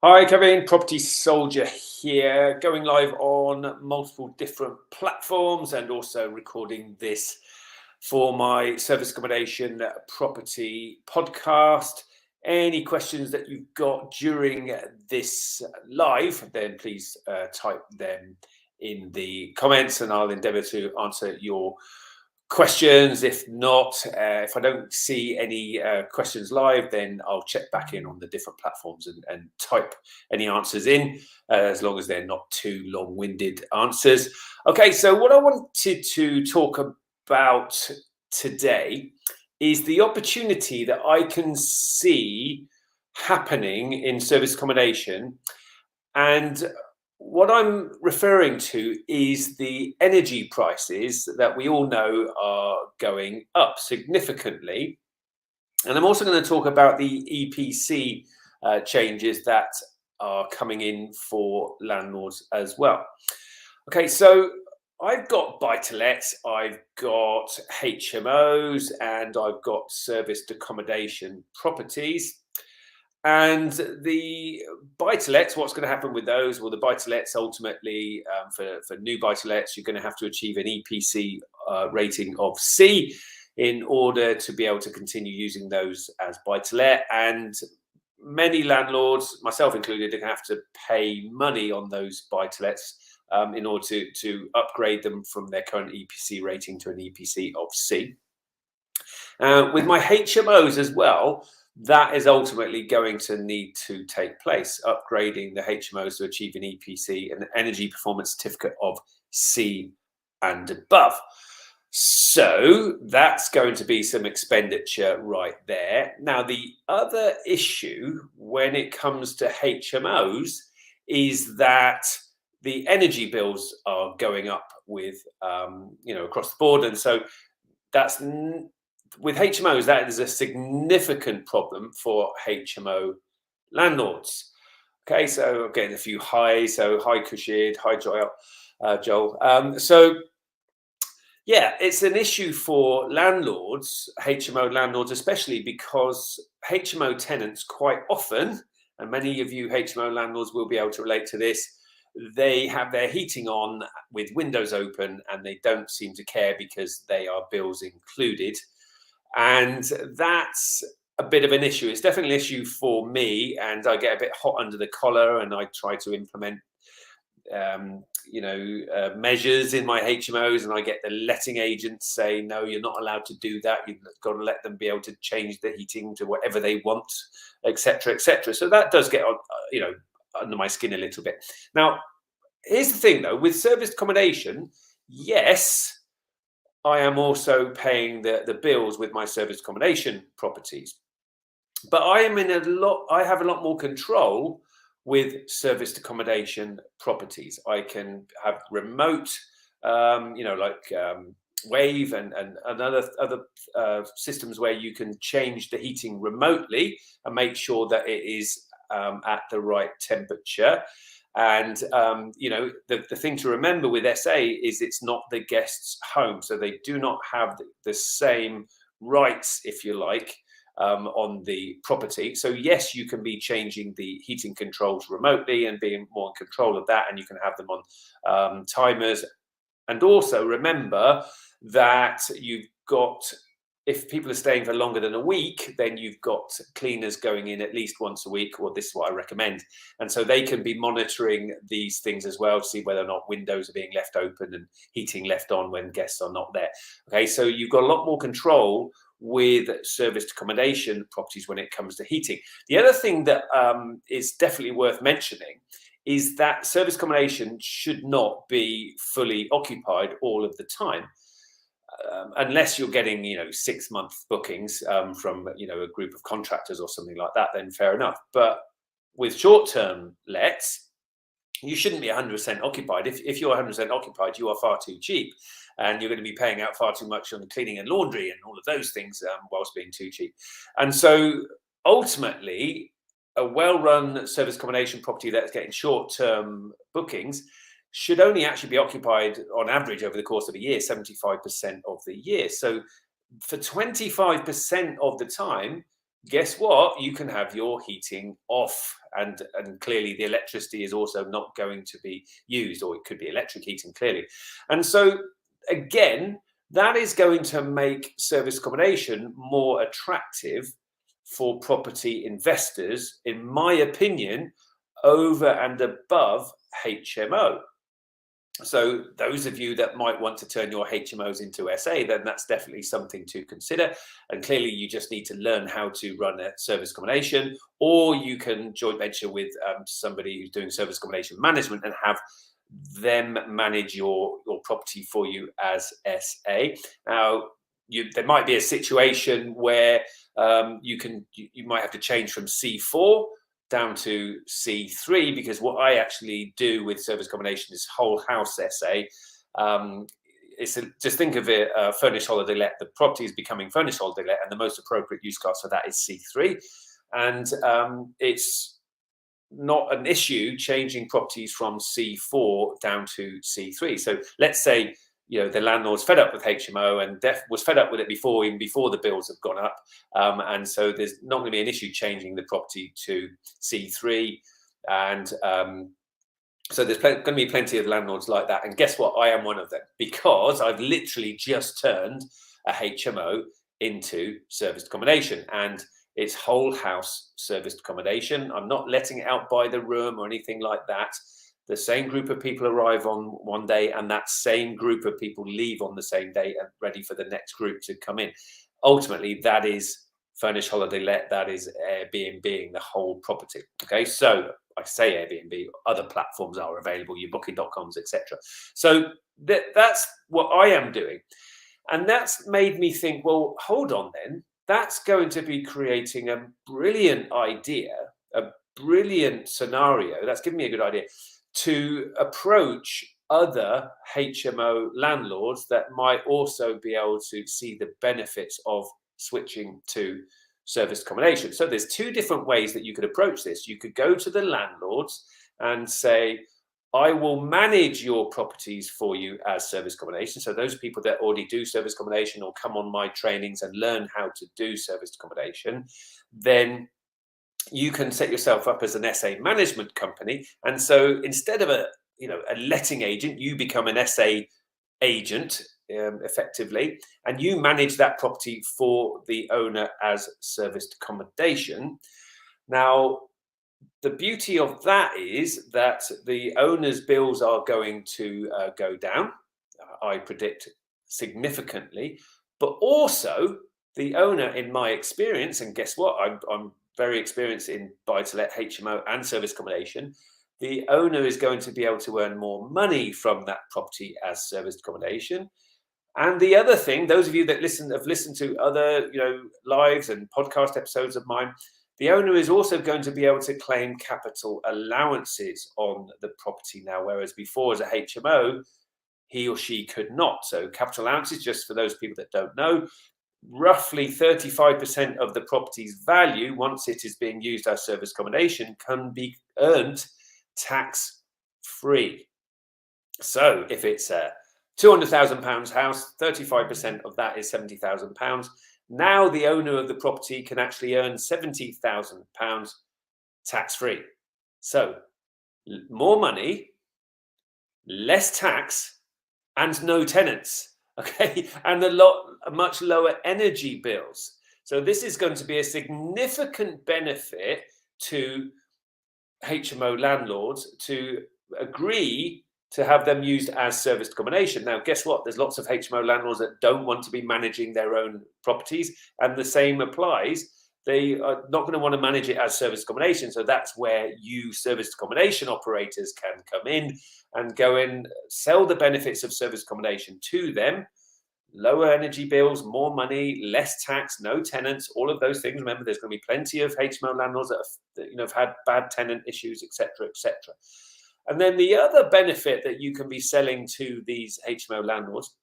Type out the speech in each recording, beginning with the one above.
Hi, Kevin, Property Soldier here, going live on multiple different platforms and also recording this for my service accommodation property podcast. Any questions that you've got during this live, then please type them in the comments and I'll endeavour to answer your questions. If not, if I don't see any questions live, then I'll check back in on the different platforms and type any answers in, as long as they're not too long-winded answers. Okay, so what I wanted to talk about today is the opportunity that I can see happening in service accommodation. And what I'm referring to is the energy prices that we all know are going up significantly. And I'm also going to talk about the EPC changes that are coming in for landlords as well. Okay, so I've got buy-to-lets, I've got HMOs, and I've got serviced accommodation properties. And the buy-to-lets, what's going to happen with those? Well, the buy-to-lets ultimately, for new buy-to-lets, you're going to have to achieve an EPC rating of C in order to be able to continue using those as buy-to-let. And many landlords, myself included, are going to have to pay money on those buy-to-lets in order to upgrade them from their current EPC rating to an EPC of C. With my HMOs as well, that is ultimately going to need to take place, upgrading the HMOs to achieve an EPC, an energy performance certificate of C and above. So that's going to be some expenditure right there. Now, the other issue when it comes to HMOs is that the energy bills are going up with, across the board. And so that's with HMOs, that is a significant problem for HMO landlords. Okay, so I'm getting a few highs. So hi, Kushid, hi, Joel. So yeah, it's an issue for landlords, HMO landlords, especially because HMO tenants quite often, and many of you HMO landlords will be able to relate to this, they have their heating on with windows open and they don't seem to care because they are bills included. And that's a bit of an issue. It's definitely an issue for me, and I get a bit hot under the collar, and I try to implement, measures in my HMOs, and I get the letting agents say, no, you're not allowed to do that. You've got to let them be able to change the heating to whatever they want, etc., etc. So that does get, under my skin a little bit. Now, here's the thing, though, with serviced accommodation, yes, I am also paying the bills with my service accommodation properties, but I have a lot more control with serviced accommodation properties. I can have remote, Wave and other systems where you can change the heating remotely and make sure that it is at the right temperature. And the thing to remember with SA is it's not the guest's home, so they do not have the same rights, if you like, on the property. So yes, you can be changing the heating controls remotely and being more in control of that, and you can have them on timers. And also remember that you've got, if people are staying for longer than a week, then you've got cleaners going in at least once a week, or this is what I recommend. And so they can be monitoring these things as well to see whether or not windows are being left open and heating left on when guests are not there. Okay, so you've got a lot more control with serviced accommodation properties when it comes to heating. The other thing that is definitely worth mentioning is that service accommodation should not be fully occupied all of the time. Unless you're getting 6-month bookings from a group of contractors or something like that, then fair enough. But with short-term lets, you shouldn't be 100% occupied. If you're 100% occupied, you are far too cheap, and you're going to be paying out far too much on cleaning and laundry and all of those things whilst being too cheap. And so ultimately, a well-run service accommodation property that's getting short-term bookings should only actually be occupied on average over the course of a year, 75% of the year. So for 25% of the time, guess what? You can have your heating off, and clearly the electricity is also not going to be used, or it could be electric heating, clearly. And so again, that is going to make service accommodation more attractive for property investors, in my opinion, over and above HMO. So those of you that might want to turn your HMOs into SA, then that's definitely something to consider. And clearly you just need to learn how to run a service accommodation, or you can joint venture with somebody who's doing service accommodation management and have them manage your property for you as SA. Now, there might be a situation where you might have to change from C4 down to C3, because what I actually do with service accommodation is whole house SA. Just think of it, furnished holiday let. The property is becoming furnished holiday let, and the most appropriate use class for that is C3. And it's not an issue changing properties from C4 down to C3. So let's say the landlord's fed up with HMO and was fed up with it even before the bills have gone up, and so there's not going to be an issue changing the property to C3, and so there's going to be plenty of landlords like that. And guess what? I am one of them, because I've literally just turned a HMO into serviced accommodation, and it's whole house serviced accommodation. I'm not letting it out by the room or anything like that. The same group of people arrive on one day, and that same group of people leave on the same day, and ready for the next group to come in. Ultimately, that is furnished holiday let. That is Airbnb-ing the whole property. Okay, so I say Airbnb, other platforms are available, your booking.coms, etc. So that's what I am doing. And that's made me think, well, hold on then. That's going to be creating a brilliant idea, a brilliant scenario. That's giving me a good idea to approach other HMO landlords that might also be able to see the benefits of switching to serviced accommodation. So there's two different ways that you could approach this. You could go to the landlords and say, I will manage your properties for you as service accommodation. So those people that already do service accommodation or come on my trainings and learn how to do service accommodation, then you can set yourself up as an SA management company. And so instead of a letting agent, you become an SA agent effectively, and you manage that property for the owner as serviced accommodation. Now, the beauty of that is that the owner's bills are going to go down, I predict significantly, but also the owner, in my experience, and guess what, I'm very experienced in buy-to-let, HMO and service accommodation, the owner is going to be able to earn more money from that property as serviced accommodation. And the other thing, those of you that have listened to other lives and podcast episodes of mine, the owner is also going to be able to claim capital allowances on the property now, whereas before as a HMO, he or she could not. So capital allowances, just for those people that don't know, roughly 35% of the property's value, once it is being used as service accommodation, can be earned tax-free. So if it's a £200,000 house, 35% of that is £70,000. Now the owner of the property can actually earn £70,000 tax-free. So more money, less tax, and no tenants. Okay, and much lower energy bills. So this is going to be a significant benefit to HMO landlords to agree to have them used as serviced accommodation. Now, guess what? There's lots of HMO landlords that don't want to be managing their own properties, and the same applies. They are not going to want to manage it as serviced accommodation. So that's where you serviced accommodation operators can come in and go and sell the benefits of serviced accommodation to them. Lower energy bills, more money, less tax, no tenants, all of those things. Remember, there's going to be plenty of HMO landlords that have had bad tenant issues, etc., etc. And then the other benefit that you can be selling to these HMO landlords,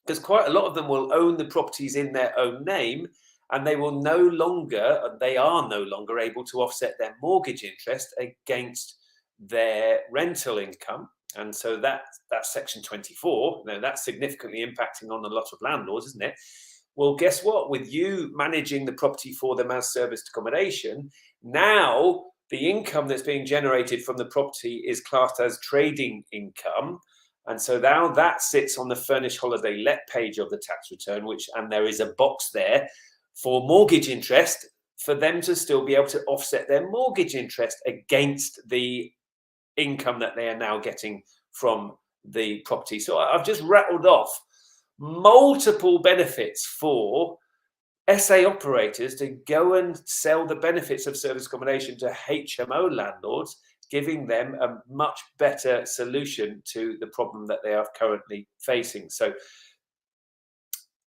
because quite a lot of them will own the properties in their own name, and they are no longer able to offset their mortgage interest against their rental income. And so that's section 24. Now, that's significantly impacting on a lot of landlords, isn't it? Well, guess what? With you managing the property for them as serviced accommodation, now the income that's being generated from the property is classed as trading income. And so now that sits on the furnished holiday let page of the tax return, and there is a box there for mortgage interest for them to still be able to offset their mortgage interest against the income that they are now getting from the property. So I've just rattled off multiple benefits for SA operators to go and sell the benefits of service accommodation to HMO landlords, giving them a much better solution to the problem that they are currently facing. So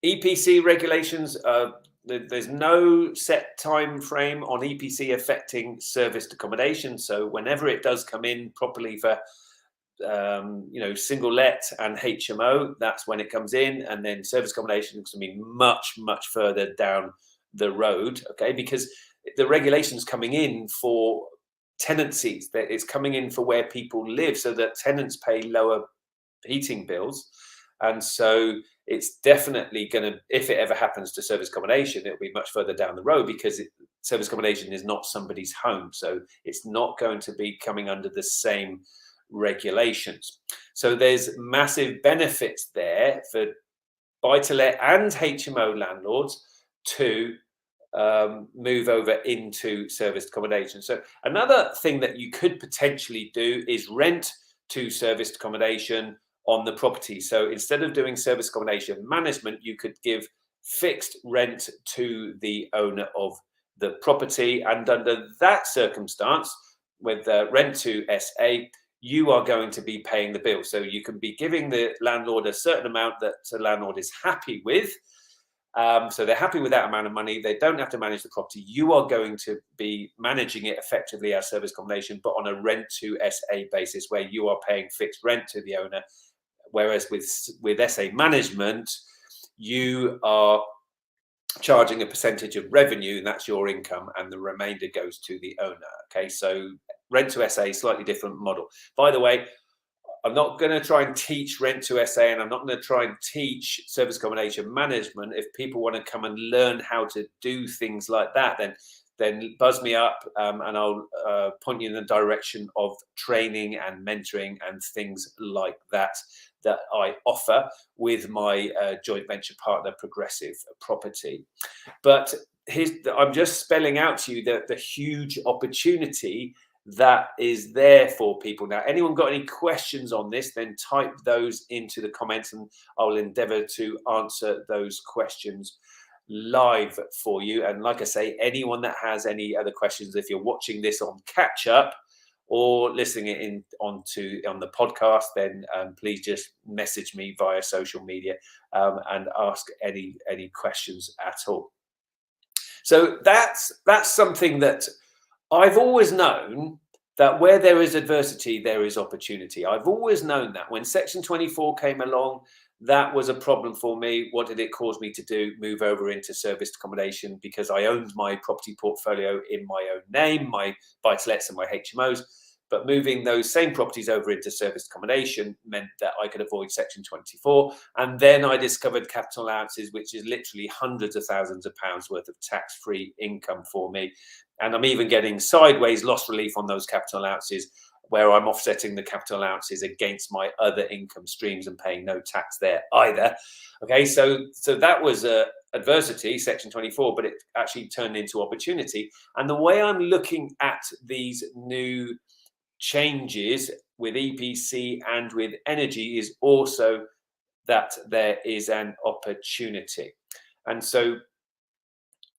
EPC regulations, there's no set time frame on EPC affecting serviced accommodation. So whenever it does come in properly for single let and HMO, that's when it comes in, and then service accommodation is going to be much further down the road. Okay, because the regulation's coming in for tenancies, that it's coming in for where people live, so that tenants pay lower heating bills. And so it's definitely going to, if it ever happens to service accommodation, it'll be much further down the road, because service accommodation is not somebody's home, so it's not going to be coming under the same regulations. So there's massive benefits there for buy-to-let and HMO landlords to move over into serviced accommodation. So another thing that you could potentially do is rent to serviced accommodation on the property. So instead of doing service accommodation management, you could give fixed rent to the owner of the property, and under that circumstance, with rent to SA, you are going to be paying the bill. So you can be giving the landlord a certain amount that the landlord is happy with. So they're happy with that amount of money. They don't have to manage the property. You are going to be managing it effectively as service accommodation, but on a rent to SA basis, where you are paying fixed rent to the owner. Whereas with SA management, you are charging a percentage of revenue, and that's your income, and the remainder goes to the owner. Okay, so rent to SA, slightly different model. By the way, I'm not going to try and teach rent to SA, and I'm not going to try and teach service accommodation management. If people want to come and learn how to do things like that, then buzz me up, and I'll point you in the direction of training and mentoring and things like that I offer with my joint venture partner, Progressive Property. But I'm just spelling out to you the huge opportunity that is there for people. Now, anyone got any questions on this, then type those into the comments, and I'll endeavor to answer those questions live for you. And like I say, anyone that has any other questions, if you're watching this on catch up or listening on the podcast, then please just message me via social media and ask any questions at all. So that's something that I've always known, that where there is adversity, there is opportunity. I've always known that. When Section 24 came along, that was a problem for me. What did it cause me to do? Move over into serviced accommodation, because I owned my property portfolio in my own name, my buy-to-lets and my HMOs. But moving those same properties over into serviced accommodation meant that I could avoid Section 24. And then I discovered capital allowances, which is literally hundreds of thousands of pounds worth of tax-free income for me. And I'm even getting sideways loss relief on those capital allowances, where I'm offsetting the capital allowances against my other income streams and paying no tax there either. Okay, so that was adversity, Section 24, but it actually turned into opportunity. And the way I'm looking at these new changes with EPC and with energy is also that there is an opportunity. And so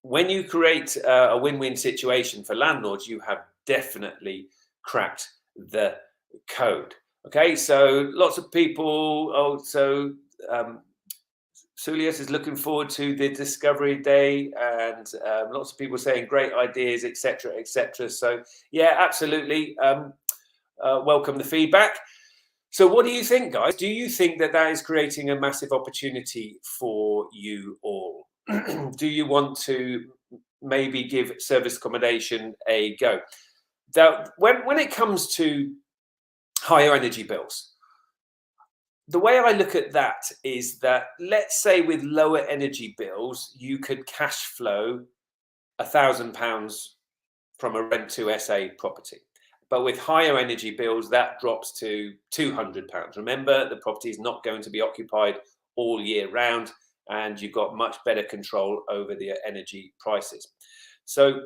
when you create a win-win situation for landlords, you have definitely cracked the code. Okay, so lots of people, Sulius is looking forward to the Discovery Day, and lots of people saying great ideas, etc., etc. So yeah, absolutely. Welcome the feedback. So what do you think, guys? Do you think that is creating a massive opportunity for you all? Do you want to maybe give service accommodation a go? Now, when it comes to higher energy bills, the way I look at that is that, let's say with lower energy bills, you could cash flow £1,000 from a rent to SA property. But with higher energy bills, that drops to £200. Remember, the property is not going to be occupied all year round, and you've got much better control over the energy prices. So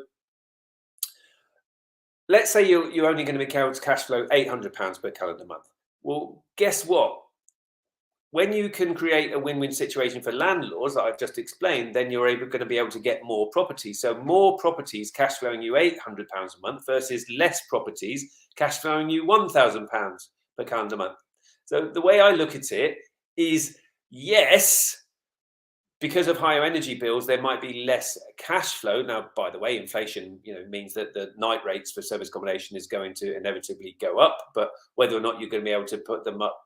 let's say you're only going to be able to cash flow £800 per calendar month. Well, guess what? When you can create a win-win situation for landlords that I've just explained, then you're going to be able to get more properties. So more properties cash flowing you £800 a month versus less properties cash flowing you £1,000 per calendar month. So the way I look at it is, yes, because of higher energy bills, there might be less cash flow. Now, by the way, inflation, means that the night rates for service accommodation is going to inevitably go up. But whether or not you're going to be able to put them up,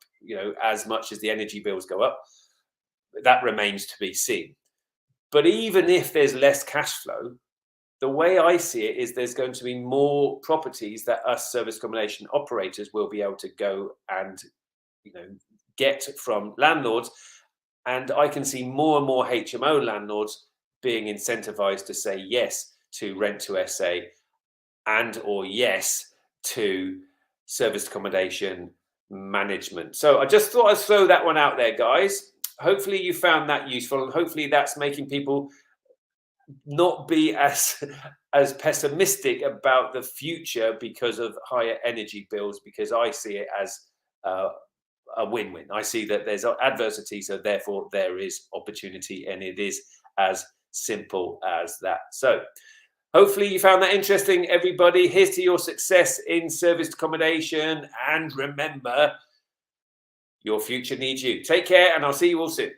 as much as the energy bills go up, that remains to be seen. But even if there's less cash flow, the way I see it is there's going to be more properties that us service accommodation operators will be able to go and, get from landlords. And I can see more and more HMO landlords being incentivized to say yes to rent to SA and or yes to service accommodation management. So I just thought I'd throw that one out there, guys. Hopefully you found that useful, and hopefully that's making people not be as pessimistic about the future because of higher energy bills, because I see it as a win-win. I see that there's adversity, so therefore there is opportunity, and it is as simple as that. So hopefully you found that interesting, everybody. Here's to your success in serviced accommodation, and remember, your future needs you. Take care, and I'll see you all soon.